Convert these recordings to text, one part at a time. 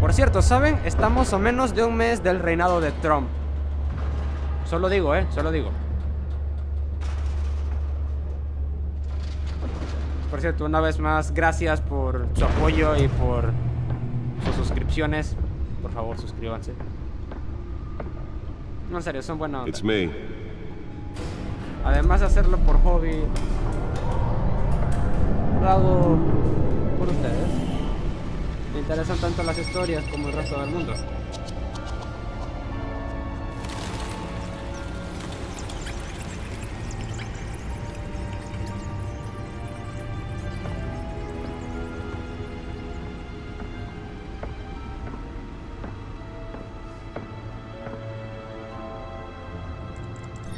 Por cierto, ¿saben? Estamos a menos de un mes del reinado de Trump. Solo digo, solo digo. Por cierto, una vez más, gracias por su apoyo y por sus suscripciones. Por favor, suscríbanse. No, en serio, son buena onda. It's me. Además de hacerlo por hobby, lo hago por ustedes. Me interesan tanto las historias como el resto del mundo.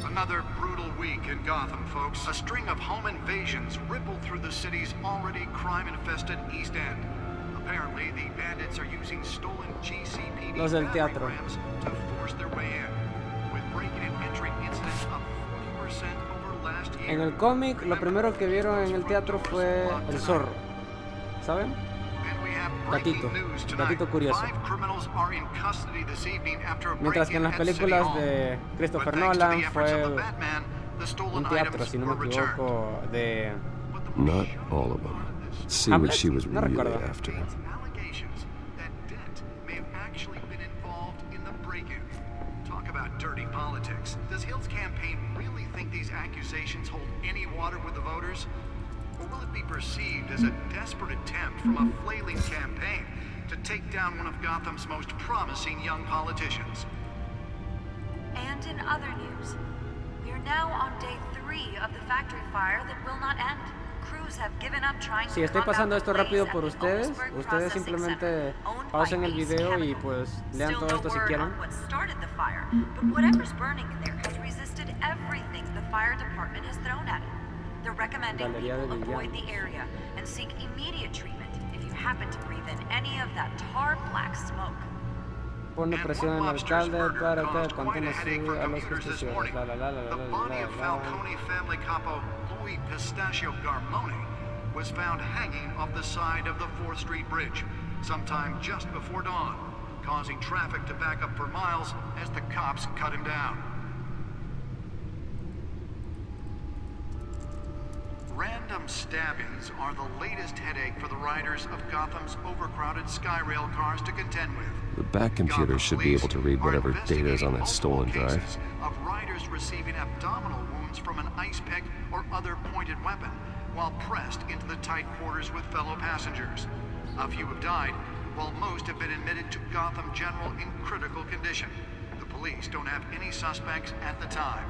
Another brutal week in Gotham, folks. A string of home invasions rippled through the city's already crime-infested East End. Apparently, the bandits are using stolen GCPD Los del teatro. rams to force their way in, with breaking and entering incidents up 40% over last year. En el cómic, lo primero que vieron en el teatro fue el zorro. ¿Saben? And we have Gatito. breaking news tonight. Gatito curioso. 5 criminals are in custody this evening after a Mientras que en las break-in at City películas Hall. de Christopher But thanks to Nolan the efforts fue of the Batman, the stolen un teatro, items si no me were returned. equivoco, de But the Not police all of them. See Hamlet? what she was No really recuerdo. after. allegations that Dent may have actually been involved in the break-in. Talk about dirty politics. Does Hill's campaign really think these accusations hold any water with the voters? Or will it be perceived as a desperate attempt from a flailing campaign to take down one of Gotham's most promising young politicians? And in other news, we are now on day 3 of the factory fire that will not end. Crews have given up trying Si to estoy put out pasando the esto blaze rápido at por the ustedes, Owensburg ustedes Processing simplemente Center, owned by pausen el Ace video y Chemical. pues lean Still todo no esto si word quieren. on what started the fire, but whatever's burning in there has resisted everything the fire department has thrown at it. They're recommending Galería de people avoid villanos. the area and seek immediate treatment if you happen to breathe in any of that tar black smoke. Pone And presión en one el mobster's alcalde murder para que caused quite a condene headache for a los commuters this justicieros. morning. La, la, la, la, The la, body la, of la. Falcone family capo Louis Pistachio Garmone was found hanging off the side of the 4th Street Bridge sometime just before dawn, causing traffic to back up for miles as the cops cut him down. Random stabbings are the latest headache for the riders of Gotham's overcrowded Skyrail cars to contend with. The back computer should be able to read whatever data is on that stolen drive. Of riders receiving abdominal wounds from an ice pick or other pointed weapon while pressed into the tight quarters with fellow passengers. A few have died, while most have been admitted to Gotham General in critical condition. The police don't have any suspects at the time.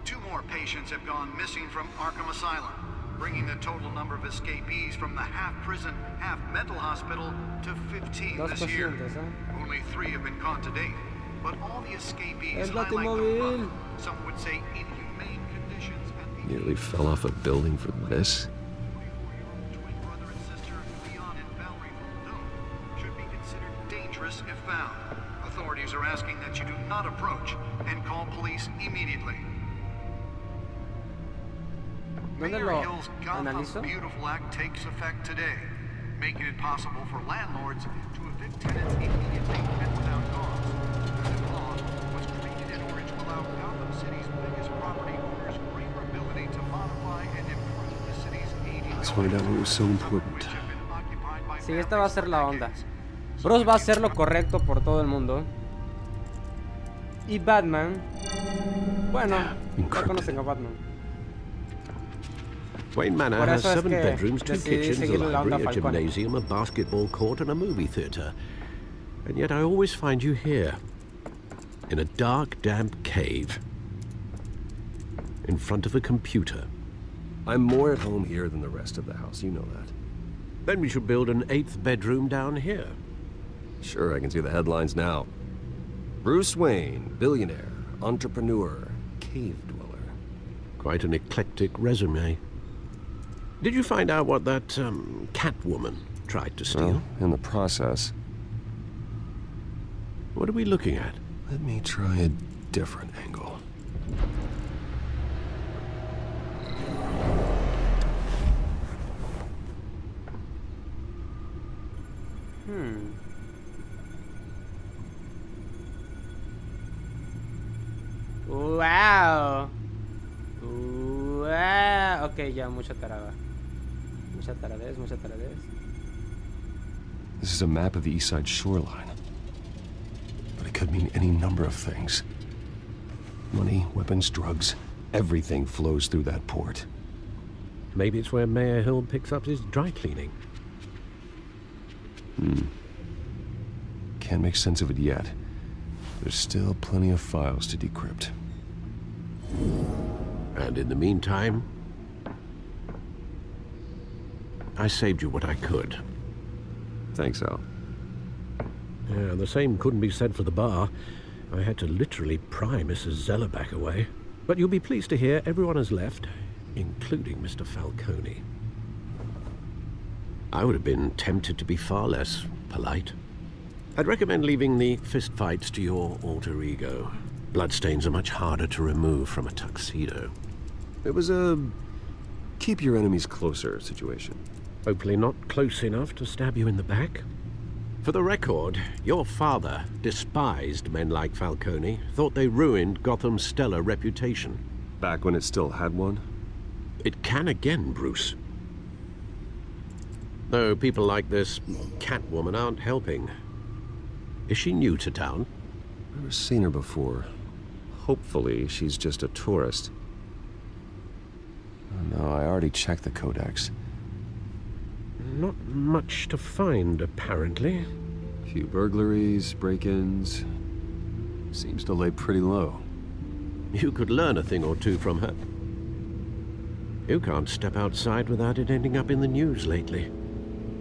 2 more patients have gone missing from Arkham Asylum, bringing the total number of escapees from the half-prison, half-mental hospital to 15 Dos this year. pacientes, Only 3 have been caught to date, but all the escapees El highlight the Batimóvil. rough, some would say inhumane conditions at the Nearly fell off a building for this. 24-year-old twin brother and sister, Leon and Valerie Muldoon, should be considered dangerous if found. Authorities are asking that you do not approach and call police immediately. ¿Dónde Mayor lo Hill's Gotham analizo? Beautiful Act takes effect today, making it possible for landlords to evict tenants immediately and without cause. The new law was created in order to allow Gotham City's biggest property owners greater ability to modify and improve the city's aging Let's find out what was so buildings, some of important. which have been occupied by Sí, esta va a families ser for la onda. decades. Bruce va a hacer lo correcto por todo el mundo. Y Batman, bueno, ya conocen a Batman. Wayne Manor Por has eso es 7 que bedrooms, 2 decidí kitchens, a seguirle la onda a library, a Falcone. gymnasium, a basketball court, and a movie theatre. And yet I always find you here, in a dark, damp cave, in front of a computer. I'm more at home here than the rest of the house, you know that. Then we should build an 8th bedroom down here. Sure, I can see the headlines now. Bruce Wayne, billionaire, entrepreneur, cave dweller. Quite an eclectic resume. Did you find out what that, Catwoman tried to steal? Well, in the process, What are we looking at? let me try a different angle. Wow. Wow. Ok, ya, mucha tarada. Mucha taradez, mucha taradez. This is a map of the east side shoreline. But it could mean any number of things. Money, weapons, drugs, everything flows through that port. Maybe it's where Mayor Hill picks up his dry cleaning. Can't make sense of it yet. There's still plenty of files to decrypt. And in the meantime, I saved you what I could. Thanks, Al. Yeah, the same couldn't be said for the bar. I had to literally pry Mrs. Zeller back away. But you'll be pleased to hear everyone has left, including Mr. Falcone. I would have been tempted to be far less polite. I'd recommend leaving the fistfights to your alter ego. Bloodstains are much harder to remove from a tuxedo. It was a keep your enemies closer situation. Hopefully not close enough to stab you in the back. For the record, your father despised men like Falcone, thought they ruined Gotham's stellar reputation. Back when it still had one? It can again, Bruce. Though people like this Catwoman aren't helping. Is she new to town? Never seen her before. Hopefully, she's just a tourist. Oh, no, I already checked the codex. Not much to find, apparently. Few burglaries, break-ins. Seems to lay pretty low. You could learn a thing or two from her. You can't step outside without it ending up in the news lately.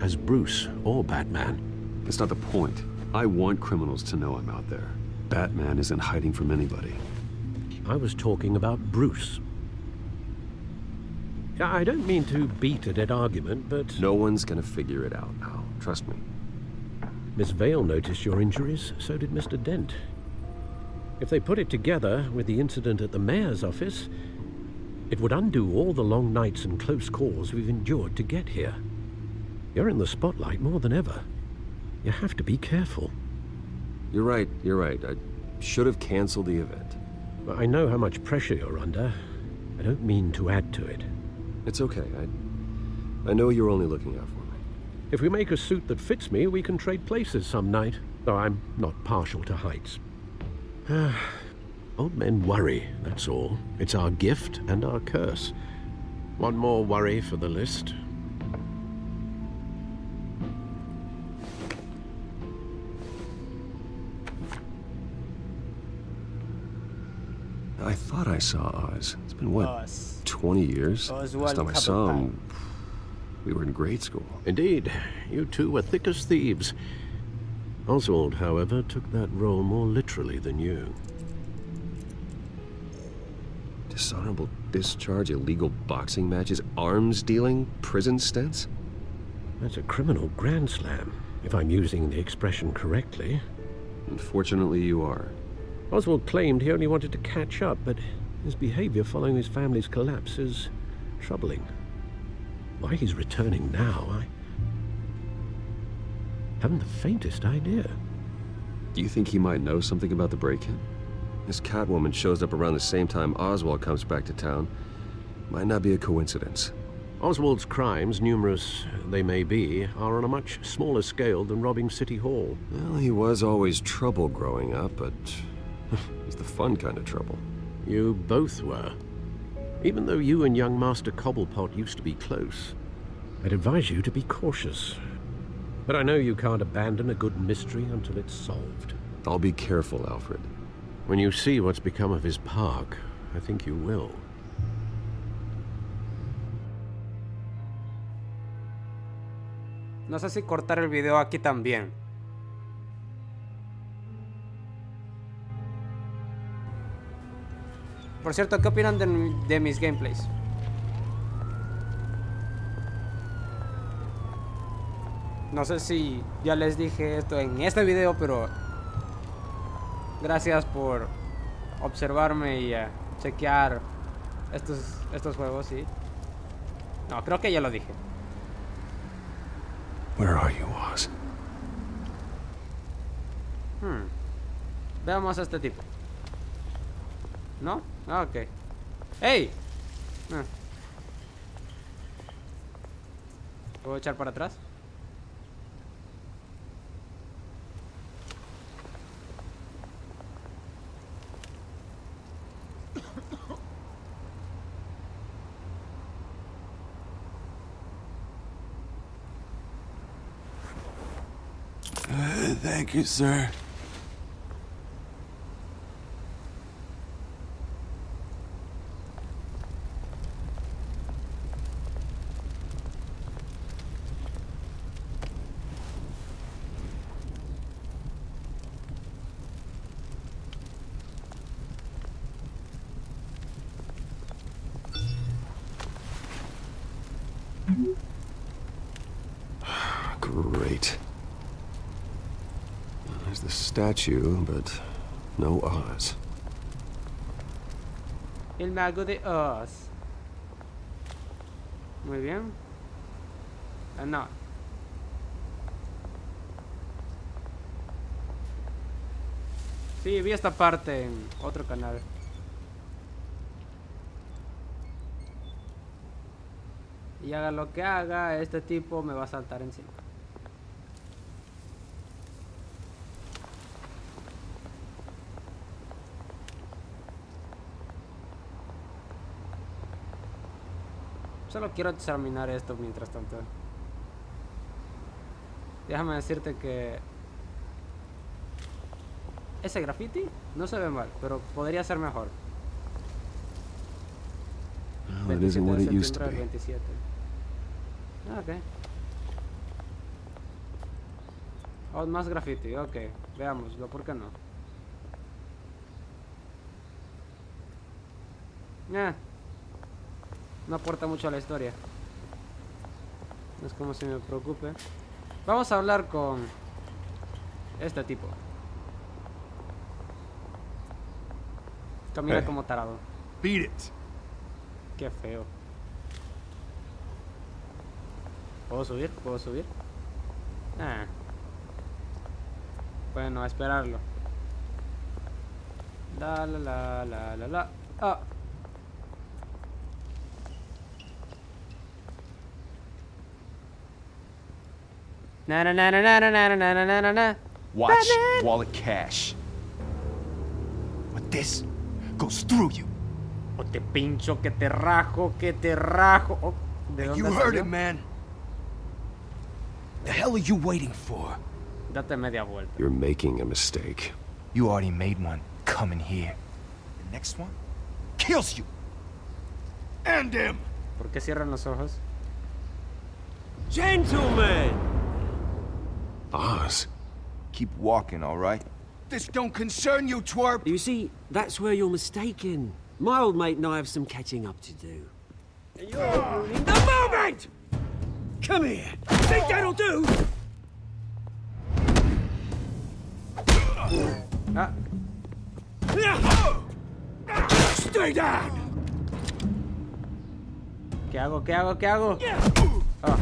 As Bruce or Batman. That's not the point. I want criminals to know I'm out there. Batman isn't hiding from anybody. I was talking about Bruce. I don't mean to beat a dead argument, but... No one's gonna figure it out, Al. Trust me. Miss Vale noticed your injuries, so did Mr. Dent. If they put it together with the incident at the mayor's office, it would undo all the long nights and close calls we've endured to get here. You're in the spotlight more than ever. You have to be careful. You're right. I should have canceled the event. I know how much pressure you're under. I don't mean to add to it. It's okay. I know you're only looking out for me. If we make a suit that fits me, we can trade places some night. Though I'm not partial to heights. Old men worry, that's all. It's our gift and our curse. One more worry for the list. I thought I saw Oz. It's been, what, Oz. 20 years? Oswald Last time I saw Cobblepot. him, we were in grade school. Indeed, you two were thick as thieves. Oswald, however, took that role more literally than you. Dishonorable discharge, illegal boxing matches, arms dealing, prison stints? That's a criminal grand slam, if I'm using the expression correctly. Unfortunately, you are. Oswald claimed he only wanted to catch up, but his behavior following his family's collapse is troubling. Why he's returning now, I haven't the faintest idea. Do you think he might know something about the break-in? This Catwoman shows up around the same time Oswald comes back to town. Might not be a coincidence. Oswald's crimes, numerous they may be, are on a much smaller scale than robbing City Hall. Well, he was always trouble growing up, but it's the fun kind of trouble. You both were. Even though you and young Master Cobblepot used to be close, I'd advise you to be cautious. But I know you can't abandon a good mystery until it's solved. I'll be careful, Alfred. When you see what's become of his park, I think you will. No sé si cortar el video aquí también. Por cierto, ¿qué opinan de mis gameplays? No sé si ya les dije esto en este video, pero gracias por observarme y chequear estos juegos, ¿sí? No, creo que ya lo dije. Where are you, Oz? Veamos a este tipo. ¿No? Ah, ok. ¡Ey! ¿Puedo echar para atrás? Thank you, sir. Great. There's the statue, but no Oz. El mago de Oz. Muy bien. No. Sí, vi esta parte en otro canal. Y haga lo que haga, este tipo me va a saltar encima. Solo quiero examinar esto mientras tanto. Déjame decirte que ese graffiti no se ve mal, pero podría ser mejor. Well, it isn't what it used to be. 27. Ah, ok. Oh, más graffiti, ok. Veámoslo, ¿por qué no? No aporta mucho a la historia. No es como si me preocupe. Vamos a hablar con este tipo. Camina como tarado. Beat it. Qué feo. ¿Puedo subir? ¿Puedo subir? Ah. Bueno, a esperarlo. La la la la la la. Ah. Na na na na na na na na na na na. Watch, wallet cash. But this goes through you. O te pincho, que te rajo, que te rajo. Oh, ¿de dónde You heard salió? it, man. The hell are you waiting for? Date media vuelta. You're making a mistake. You already made one coming here. The next one kills you. And him. ¿Por qué cierran los ojos? Gentlemen! Oz. Keep walking, all right? This don't concern you, twerp. You see, that's where you're mistaken. My old mate and I have some catching up to do. And you're ruining the moment! Come here! Think that'll do? Ah, Stay down! ¿qué hago? ¿Qué hago? ¿Qué hago? Ah.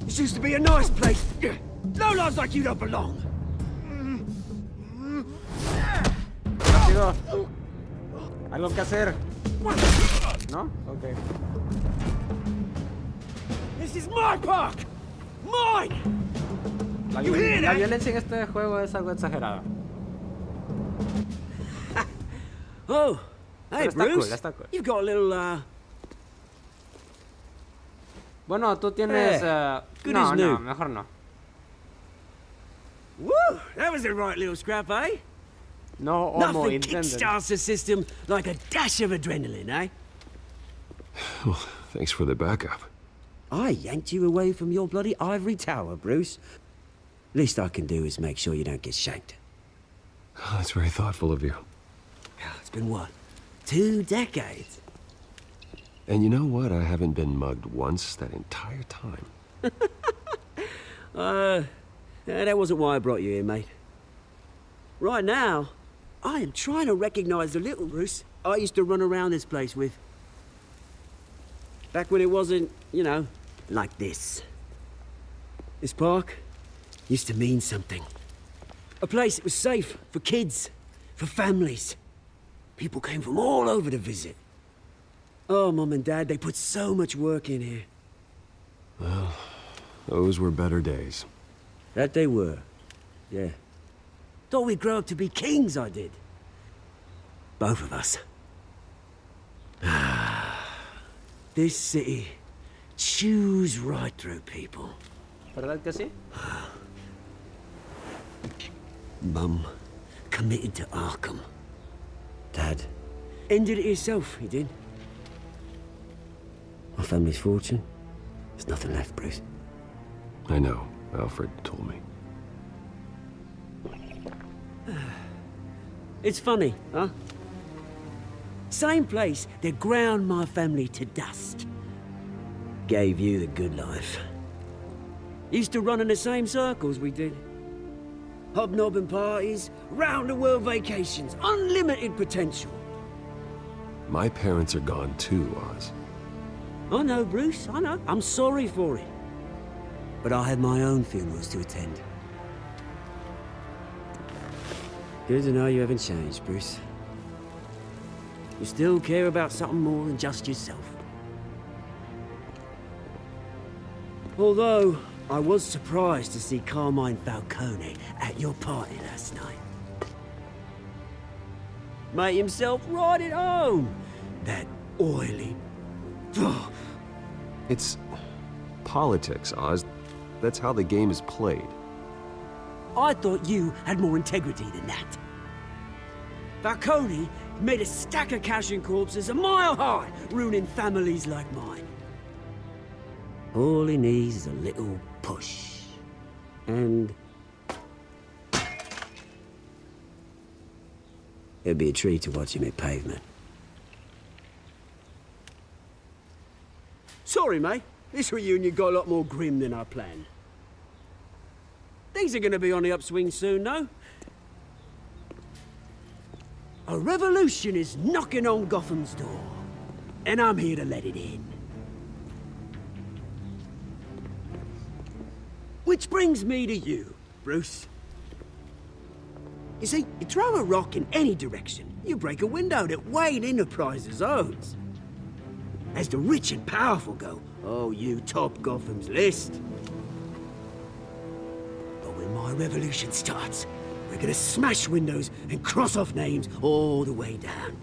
This used to be a nice place. Lowlifes like you don't belong. Rápido. Algo que hacer. ¿No? Ok. This is my park! Mine! La, You hear la that? violencia en este juego es algo exagerada. Oh, hey, Pero está Bruce. cool, está cool. You've got a little, Bueno, tú tienes... good no, as new. no, mejor no. Woo! That was a right little scrap, eh? No homo Nothing intended. kickstarts the system like a dash of adrenaline, eh? Well, thanks for the backup. I yanked you away from your bloody ivory tower, Bruce. Least I can do is make sure you don't get shanked. Oh, that's very thoughtful of you. It's been what? 2 decades? And you know what? I haven't been mugged once that entire time. That wasn't why I brought you here, mate. Right now, I am trying to recognize the little Bruce I used to run around this place with. Back when it wasn't, you know, like this. This park used to mean something. A place that was safe for kids, for families. People came from all over to visit. Oh, Mum and Dad, they put so much work in here. Well, those were better days. That they were, yeah. Thought we'd grow up to be kings, I did. Both of us. This city chews right through people. ¿Verdad que sí? Mum committed to Arkham. Dad ended it himself, he did. My family's fortune, there's nothing left, Bruce. I know. Alfred told me. It's funny, huh? Same place that ground my family to dust. Gave you the good life. Used to run in the same circles we did. Hobnobbing parties, round-the-world vacations, unlimited potential. My parents are gone too, Oz. I know, Bruce, I know. I'm sorry for it. But I had my own funerals to attend. Good to know you haven't changed, Bruce. You still care about something more than just yourself. Although, I was surprised to see Carmine Falcone at your party last night. Made himself right at home. That oily... It's politics, Oz. That's how the game is played. I thought you had more integrity than that. Falcone made a stack of cash and corpses a mile high, ruining families like mine. All he needs is a little push. And... it'd be a treat to watch him hit pavement. Sorry, mate. This reunion got a lot more grim than I planned. Things are gonna be on the upswing soon, though. A revolution is knocking on Gotham's door, and I'm here to let it in. Which brings me to you, Bruce. You see, you throw a rock in any direction, you break a window that Wayne Enterprises owns. As the rich and powerful go, oh, you top Gotham's list. But when my revolution starts, we're gonna smash windows and cross off names all the way down.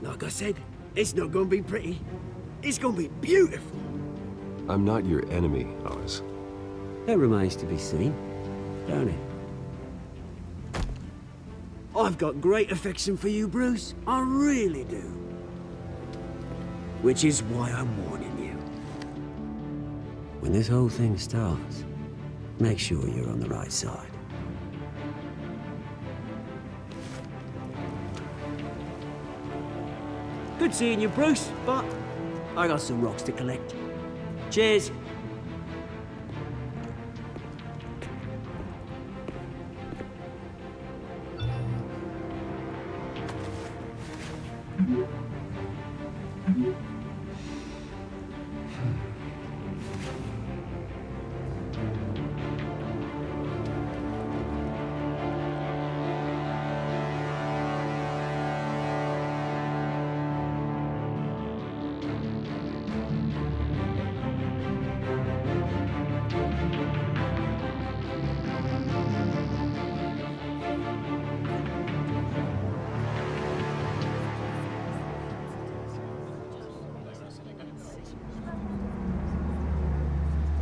Like I said, it's not gonna be pretty. It's gonna be beautiful. I'm not your enemy, Oz. That remains to be seen, don't it? I've got great affection for you, Bruce. I really do. Which is why I'm warning you. When this whole thing starts, make sure you're on the right side. Good seeing you, Bruce, but I got some rocks to collect. Cheers.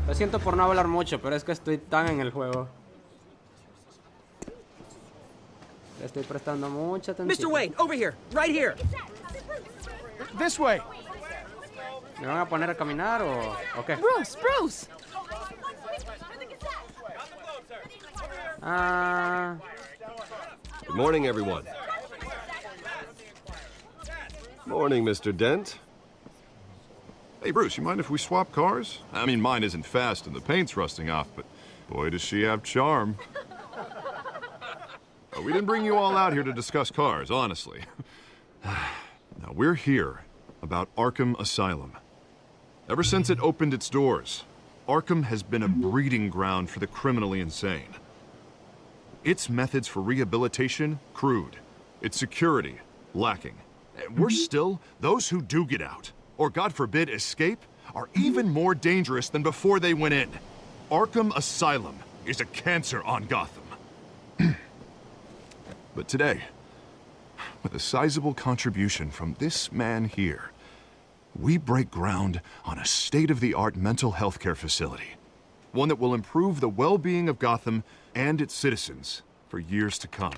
Lo siento por no hablar mucho, pero es que estoy tan en el juego. Le estoy prestando mucha atención. Mr. Wayne, over here, right here. This way. ¿Me van a poner a caminar o qué? Bruce, Bruce! Ah, Good morning, everyone. Morning, Mr. Dent. Hey, Bruce, you mind if we swap cars? I mean, mine isn't fast and the paint's rusting off, but boy, does she have charm. We didn't bring you all out here to discuss cars, honestly. Now, we're here about Arkham Asylum. Ever since it opened its doors, Arkham has been a breeding ground for the criminally insane. Its methods for rehabilitation, crude. Its security, lacking. Worse still, those who do get out, or God forbid escape, are even more dangerous than before they went in. Arkham Asylum is a cancer on Gotham. But today, with a sizable contribution from this man here, we break ground on a state-of-the-art mental health care facility. One that will improve the well-being of Gotham and its citizens for years to come.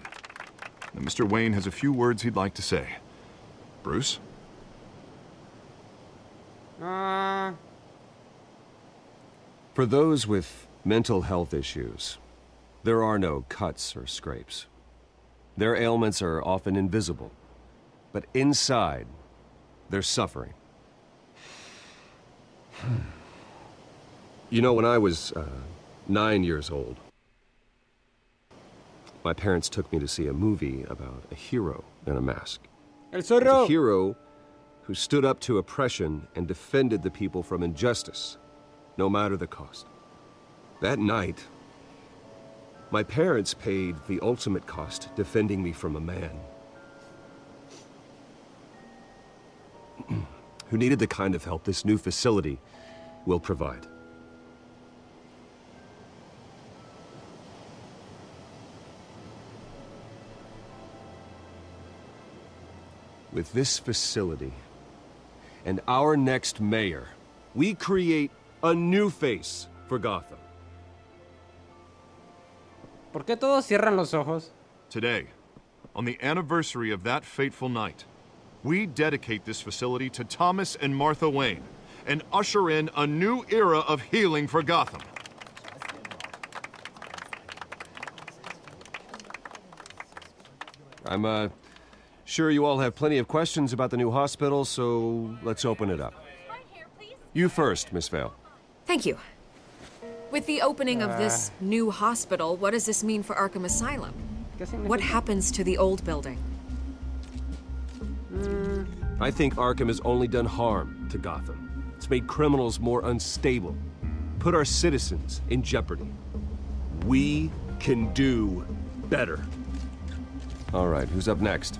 Now, Mr. Wayne has a few words he'd like to say. Bruce? For those with mental health issues, there are no cuts or scrapes. Their ailments are often invisible, but inside, they're suffering. You know, when I was 9 years old, my parents took me to see a movie about a hero in a mask. El A zorro. hero who stood up to oppression and defended the people from injustice, no matter the cost. That night, my parents paid the ultimate cost defending me from a man who needed the kind of help this new facility will provide. With this facility and our next mayor, we create a new face for Gotham. ¿Por qué todos cierran los ojos? Today, on the anniversary of that fateful night, we dedicate this facility to Thomas and Martha Wayne and usher in a new era of healing for Gotham. I'm sure you all have plenty of questions about the new hospital, so let's open it up. You first, Miss Vale. Thank you. With the opening of this new hospital, what does this mean for Arkham Asylum? What happens to the old building? I think Arkham has only done harm to Gotham. It's made criminals more unstable, put our citizens in jeopardy. We can do better. All right, who's up next?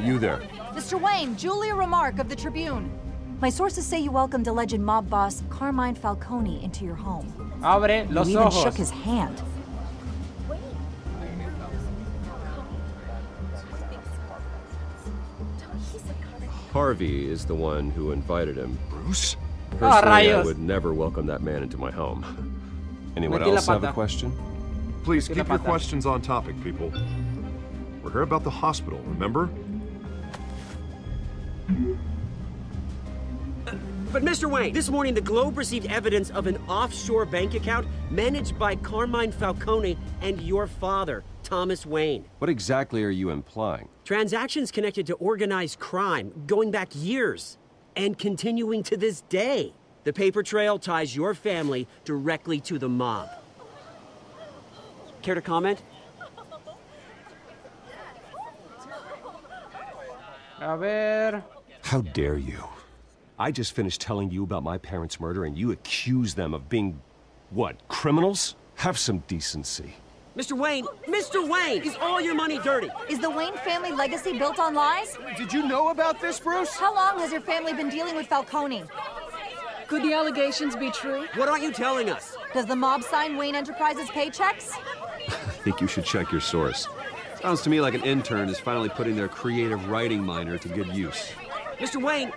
You there. Mr. Wayne, Julia Remark of the Tribune. My sources say you welcomed alleged mob boss Carmine Falcone into your home. Abre los You even ojos. shook his hand. Harvey is the one who invited him. Bruce? Personally, I rayos. would never welcome that man into my home. Anyone Metí la else have a pata. question? Please Metí la keep your pata. questions on topic, people. We're here about the hospital, remember? But Mr. Wayne, this morning the Globe received evidence of an offshore bank account managed by Carmine Falcone and your father, Thomas Wayne. What exactly are you implying? Transactions connected to organized crime going back years and continuing to this day. The paper trail ties your family directly to the mob. Care to comment? A ver. How dare you? I just finished telling you about my parents' murder and you accuse them of being, what, criminals? Have some decency. Mr. Wayne, is all your money dirty? Is the Wayne family legacy built on lies? Did you know about this, Bruce? How long has your family been dealing with Falcone? Could the allegations be true? What aren't you telling us? Does the mob sign Wayne Enterprises paychecks? I think you should check your source. Sounds to me like an intern is finally putting their creative writing minor to good use. Mr. Wayne!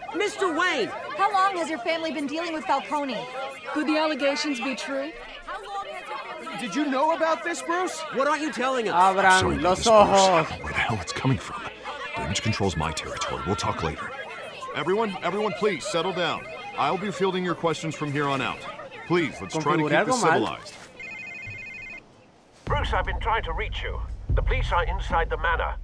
How long has your family been dealing with Falcone? Could the allegations be true? Did you know about this, Bruce? What aren't you telling us? Abran Sorry about los this, Bruce. I ojos. don't know where the hell it's coming from. Damage control's my territory. We'll talk later. Everyone, please settle down. I'll be fielding your questions from here on out. Please, let's try to keep Configuré this algo mal. civilized. Bruce, I've been trying to reach you. The police are inside the manor.